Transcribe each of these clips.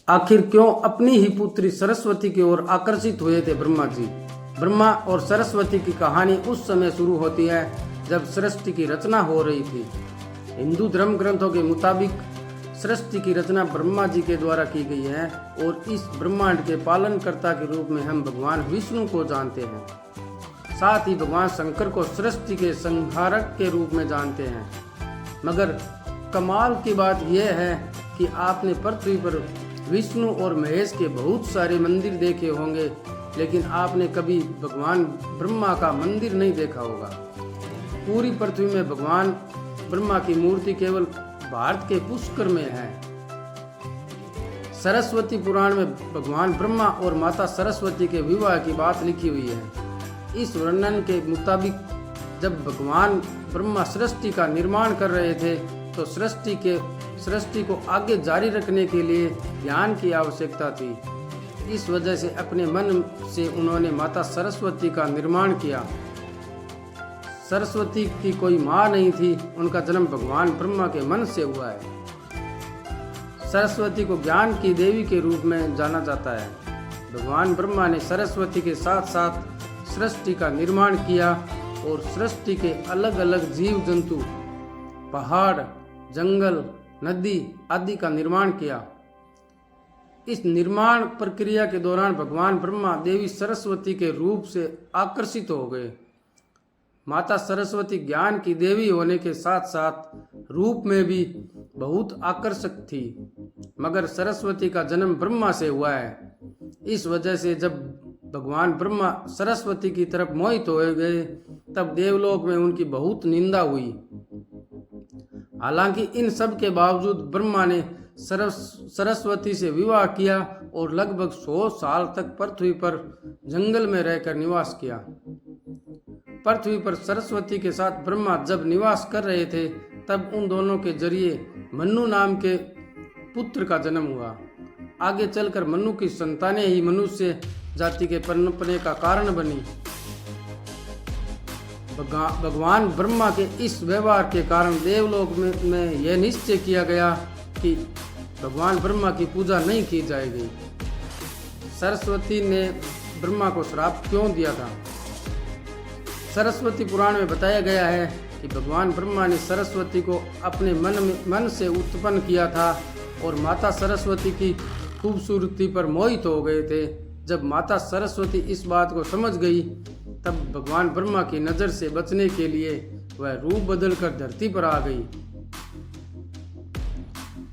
आखिर क्यों अपनी ही पुत्री सरस्वती की ओर आकर्षित हुए थे ब्रह्मा जी। ब्रह्मा और सरस्वती की कहानी उस समय शुरू होती है जब सृष्टि की रचना हो रही थी। हिंदू धर्म ग्रंथों के मुताबिक सृष्टि की रचना ब्रह्मा जी के द्वारा की गई है और इस ब्रह्मांड के पालनकर्ता के रूप में हम भगवान विष्णु को जानते हैं। साथ ही भगवान शंकर को सृष्टि के संहारक के रूप में जानते हैं। मगर कमाल की बात यह है कि आपने पृथ्वी पर विष्णु और महेश के बहुत सारे मंदिर देखे होंगे, लेकिन आपने कभी भगवान ब्रह्मा का मंदिर नहीं देखा होगा। पूरी पृथ्वी में भगवान ब्रह्मा की मूर्ति केवल भारत के पुष्कर में है। सरस्वती पुराण में भगवान ब्रह्मा और माता सरस्वती के विवाह की बात लिखी हुई है। इस वर्णन के मुताबिक जब भगवान ब्रह्मा सृष्टि का निर्माण कर रहे थे तो सृष्टि को आगे जारी रखने के लिए ज्ञान की आवश्यकता थी। इस वजह से अपने मन से उन्होंने माता सरस्वती का निर्माण किया। सरस्वती की कोई माँ नहीं थी, उनका जन्म भगवान ब्रह्मा के मन से हुआ है। सरस्वती को ज्ञान की देवी के रूप में जाना जाता है। भगवान ब्रह्मा ने सरस्वती के साथ साथ सृष्टि का निर्माण किया और सृष्टि के अलग अलग जीव जंतु, पहाड़, जंगल, नदी आदि का निर्माण किया। इस निर्माण प्रक्रिया के दौरान भगवान ब्रह्मा देवी सरस्वती के रूप से आकर्षित हो गए। माता सरस्वती ज्ञान की देवी होने के साथ साथ रूप में भी बहुत आकर्षक थी, मगर सरस्वती का जन्म ब्रह्मा से हुआ है। इस वजह से जब भगवान ब्रह्मा सरस्वती की तरफ मोहित हो गए तब देवलोक में उनकी बहुत निंदा हुई। हालांकि इन सब के बावजूद ब्रह्मा ने सरस्वती से विवाह किया और लगभग 100 साल तक पृथ्वी पर जंगल में रहकर निवास किया। पृथ्वी पर सरस्वती के साथ ब्रह्मा जब निवास कर रहे थे तब उन दोनों के जरिए मनु नाम के पुत्र का जन्म हुआ। आगे चलकर मनु की संतानें ही मनुष्य जाति के पनपने का कारण बनी। भगवान ब्रह्मा के इस व्यवहार के कारण देवलोक में यह निश्चय किया गया कि भगवान ब्रह्मा की पूजा नहीं की जाएगी। सरस्वती ने ब्रह्मा को श्राप क्यों दिया था? सरस्वती पुराण में बताया गया है कि भगवान ब्रह्मा ने सरस्वती को अपने मन से उत्पन्न किया था और माता सरस्वती की खूबसूरती पर मोहित हो गए थे। जब माता सरस्वती इस बात को समझ गई तब भगवान ब्रह्मा की नज़र से बचने के लिए वह रूप बदलकर धरती पर आ गई।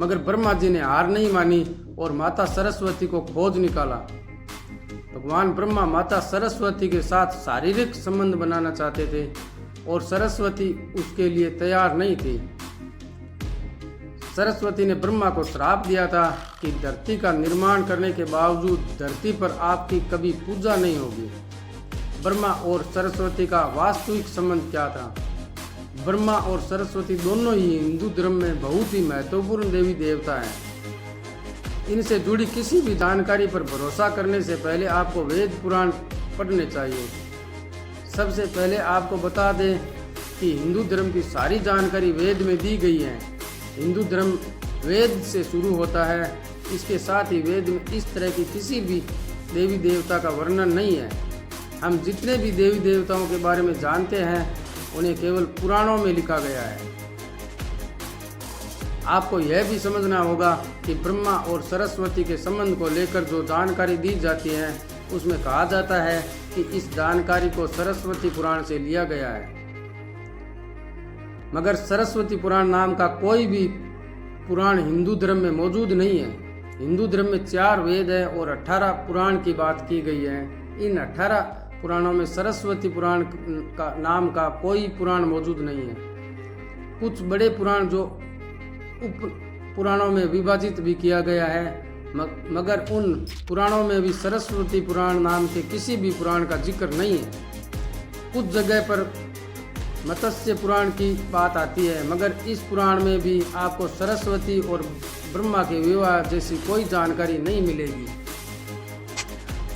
मगर ब्रह्मा जी ने हार नहीं मानी और माता सरस्वती को खोज निकाला। भगवान ब्रह्मा माता सरस्वती के साथ शारीरिक संबंध बनाना चाहते थे और सरस्वती उसके लिए तैयार नहीं थी। सरस्वती ने ब्रह्मा को श्राप दिया था कि धरती का निर्माण करने के बावजूद धरती पर आपकी कभी पूजा नहीं होगी। ब्रह्मा और सरस्वती का वास्तविक संबंध क्या था? ब्रह्मा और सरस्वती दोनों ही हिंदू धर्म में बहुत ही महत्वपूर्ण देवी देवता हैं। इनसे जुड़ी किसी भी जानकारी पर भरोसा करने से पहले आपको वेद पुराण पढ़ने चाहिए। सबसे पहले आपको बता दें कि हिंदू धर्म की सारी जानकारी वेद में दी गई है। हिंदू धर्म वेद से शुरू होता है। इसके साथ ही वेद में इस तरह की किसी भी देवी देवता का वर्णन नहीं है। हम जितने भी देवी देवताओं के बारे में जानते हैं उन्हें केवल पुराणों में लिखा गया है। आपको यह भी समझना होगा कि ब्रह्मा और सरस्वती के संबंध को लेकर जो जानकारी दी जाती है उसमें कहा जाता है कि इस जानकारी को सरस्वती पुराण से लिया गया है। मगर सरस्वती पुराण नाम का कोई भी पुराण हिंदू धर्म में मौजूद नहीं है। हिंदू धर्म में 4 वेद है और 18 पुराण की बात की गई है। इन 18 पुराणों में सरस्वती पुराण का नाम का कोई पुराण मौजूद नहीं है। कुछ बड़े पुराण जो उप पुराणों में विभाजित भी किया गया है, मगर उन पुराणों में भी सरस्वती पुराण नाम के किसी भी पुराण का जिक्र नहीं है। कुछ जगह पर मत्स्य पुराण की बात आती है, मगर इस पुराण में भी आपको सरस्वती और ब्रह्मा के विवाह जैसी कोई जानकारी नहीं मिलेगी।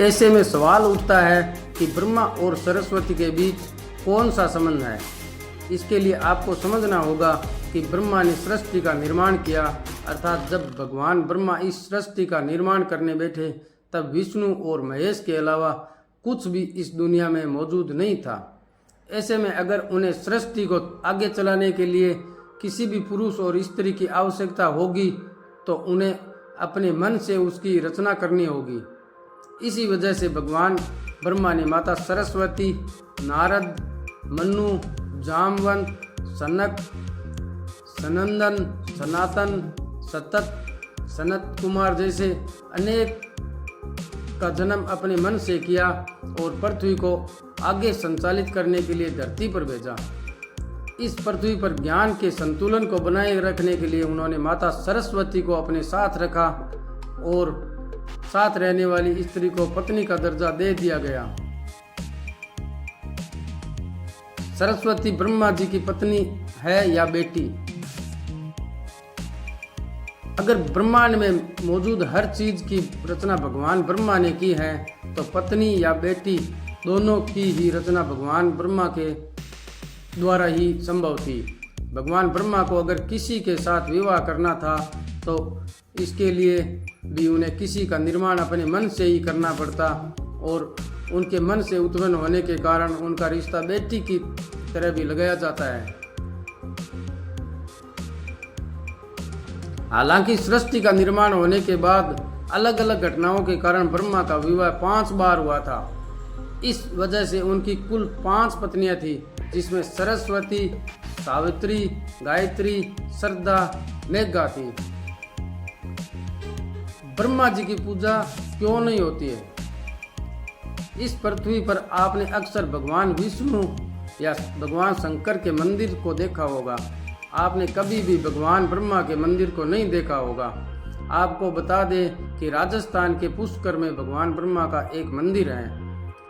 ऐसे में सवाल उठता है कि ब्रह्मा और सरस्वती के बीच कौन सा संबंध है। इसके लिए आपको समझना होगा कि ब्रह्मा ने सृष्टि का निर्माण किया अर्थात जब भगवान ब्रह्मा इस सृष्टि का निर्माण करने बैठे तब विष्णु और महेश के अलावा कुछ भी इस दुनिया में मौजूद नहीं था। ऐसे में अगर उन्हें सृष्टि को आगे चलाने के लिए किसी भी पुरुष और स्त्री की आवश्यकता होगी तो उन्हें अपने मन से उसकी रचना करनी होगी। इसी वजह से भगवान ब्रह्मा ने माता सरस्वती, नारद, मनु, जामवंत, सनक, सनंदन, सनातन, सनत कुमार जैसे अनेक का जन्म अपने मन से किया और पृथ्वी को आगे संचालित करने के लिए धरती पर भेजा। इस पृथ्वी पर ज्ञान के संतुलन को बनाए रखने के लिए उन्होंने माता सरस्वती को अपने साथ रखा और साथ रहने वाली स्त्री को पत्नी का दर्जा दे दिया गया। सरस्वती ब्रह्मा जी की पत्नी है या बेटी? अगर ब्रह्मांड में मौजूद हर चीज की रचना भगवान ब्रह्मा ने की है तो पत्नी या बेटी दोनों की ही रचना भगवान ब्रह्मा के द्वारा ही संभव थी। भगवान ब्रह्मा को अगर किसी के साथ विवाह करना था तो इसके लिए भी उन्हें किसी का निर्माण अपने मन से ही करना पड़ता और उनके मन से उत्पन्न होने के कारण उनका रिश्ता बेटी की तरह भी लगाया जाता है। हालांकि सृष्टि का निर्माण होने के बाद अलग अलग घटनाओं के कारण ब्रह्मा का विवाह 5 बार हुआ था। इस वजह से उनकी कुल 5 पत्नियां थी, जिसमें सरस्वती, सावित्री, गायत्री, श्रद्धा, मेघा थी। ब्रह्मा जी की पूजा क्यों नहीं होती है? इस पृथ्वी पर आपने अक्सर भगवान विष्णु या भगवान शंकर के मंदिर को देखा होगा। आपने कभी भी भगवान ब्रह्मा के मंदिर को नहीं देखा होगा। आपको बता दें कि राजस्थान के पुष्कर में भगवान ब्रह्मा का एक मंदिर है।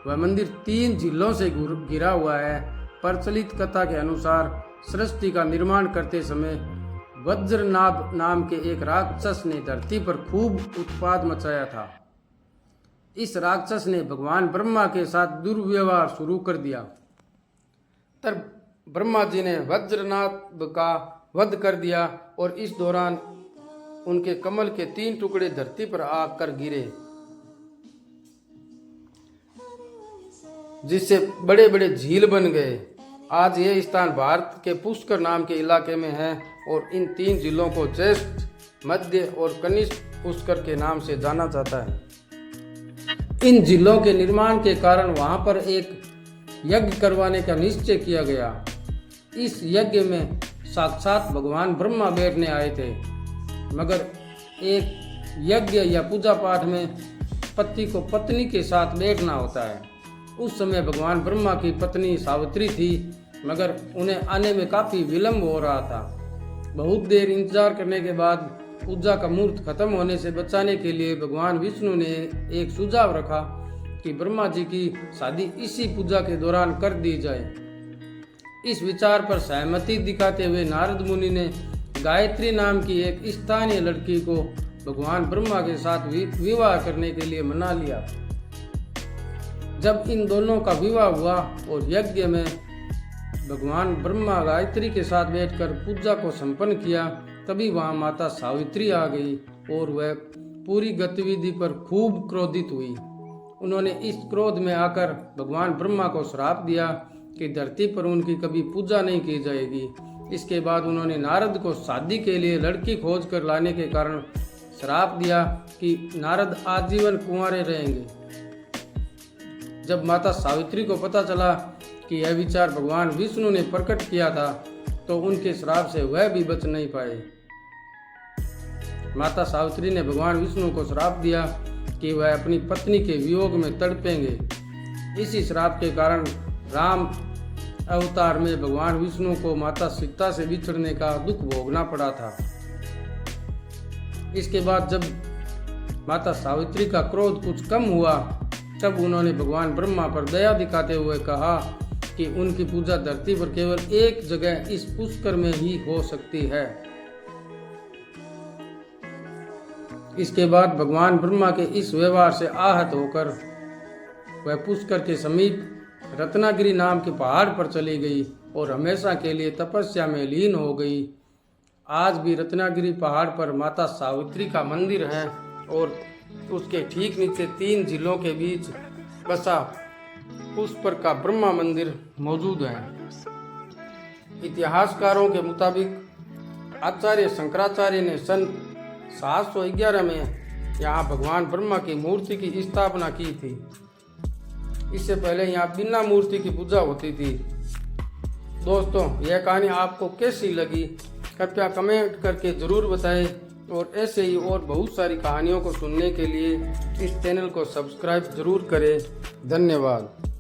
वह मंदिर 3 झीलों से घिरा हुआ है। प्रचलित कथा के अनुसार सृष्टि का निर्माण करते समय वज्रनाभ नाम के एक राक्षस ने धरती पर खूब उत्पात मचाया था। इस राक्षस ने भगवान ब्रह्मा के साथ दुर्व्यवहार शुरू कर दिया। तब ब्रह्मा जी ने वज्रनाभ का वध कर दिया और इस दौरान उनके कमल के 3 टुकड़े धरती पर आकर गिरे, जिससे बड़े बड़े झील बन गए। आज यह स्थान भारत के पुष्कर नाम के इलाके में है और इन 3 झीलों को ज्येष्ठ, मध्य और कनिष्ठ पुष्कर के नाम से जाना जाता है। इन झीलों के निर्माण के कारण वहां पर एक यज्ञ करवाने का निश्चय किया गया। इस यज्ञ में साक्षात भगवान ब्रह्मा बैठने आए थे, मगर एक यज्ञ या पूजा पाठ में पति को पत्नी के साथ बैठना होता है। उस समय भगवान ब्रह्मा की पत्नी सावित्री थी, मगर उन्हें आने में काफ़ी विलंब हो रहा था। बहुत देर इंतजार करने के बाद पूजा का मुहूर्त खत्म होने से बचाने के लिए भगवान विष्णु ने एक सुझाव रखा कि ब्रह्मा जी की शादी इसी पूजा के दौरान कर दी जाए। इस विचार पर सहमति दिखाते हुए नारद मुनि ने गायत्री नाम की एक स्थानीय लड़की को भगवान ब्रह्मा के साथ विवाह करने के लिए मना लिया। जब इन दोनों का विवाह हुआ और यज्ञ में भगवान ब्रह्मा गायत्री के साथ बैठकर पूजा को संपन्न किया, तभी वहां माता सावित्री आ गई और वह पूरी गतिविधि पर खूब क्रोधित हुई। उन्होंने इस क्रोध में आकर भगवान ब्रह्मा को श्राप दिया कि धरती पर उनकी कभी पूजा नहीं की जाएगी। इसके बाद उन्होंने नारद को शादी के लिए लड़की खोज कर लाने के कारण श्राप दिया कि नारद आजीवन कुंवारे रहेंगे। जब माता सावित्री को पता चला कि यह विचार भगवान विष्णु ने प्रकट किया था तो उनके श्राप से वह भी बच नहीं पाए। माता सावित्री ने भगवान विष्णु को श्राप दिया कि वह अपनी पत्नी के वियोग में तड़पेंगे। इसी श्राप के कारण राम अवतार में भगवान विष्णु को माता सीता से बिछड़ने का दुख भोगना पड़ा था। इसके बाद जब माता सावित्री का क्रोध कुछ कम हुआ, तब उन्होंने भगवान ब्रह्मा पर दया दिखाते हुए कहा कि उनकी पूजा धरती पर केवल एक जगह इस पुष्कर में ही हो सकती है। इसके बाद भगवान ब्रह्मा के इस व्यवहार से आहत होकर वह पुष्कर के समीप रत्नागिरी नाम के पहाड़ पर चली गई और हमेशा के लिए तपस्या में लीन हो गई। आज भी रत्नागिरी पहाड़ पर माता सावित्री का मंदिर है और उसके ठीक नीचे 3 जिलों के बीच बसा उस पर का ब्रह्मा मंदिर मौजूद है। इतिहासकारों के मुताबिक आचार्य शंकराचार्य ने सन 711 में यहाँ भगवान ब्रह्मा की मूर्ति की स्थापना की थी। इससे पहले यहाँ बिना मूर्ति की पूजा होती थी। दोस्तों, यह कहानी आपको कैसी लगी कृपया कमेंट करके ज़रूर बताएं और ऐसे ही और बहुत सारी कहानियों को सुनने के लिए इस चैनल को सब्सक्राइब जरूर करें। धन्यवाद।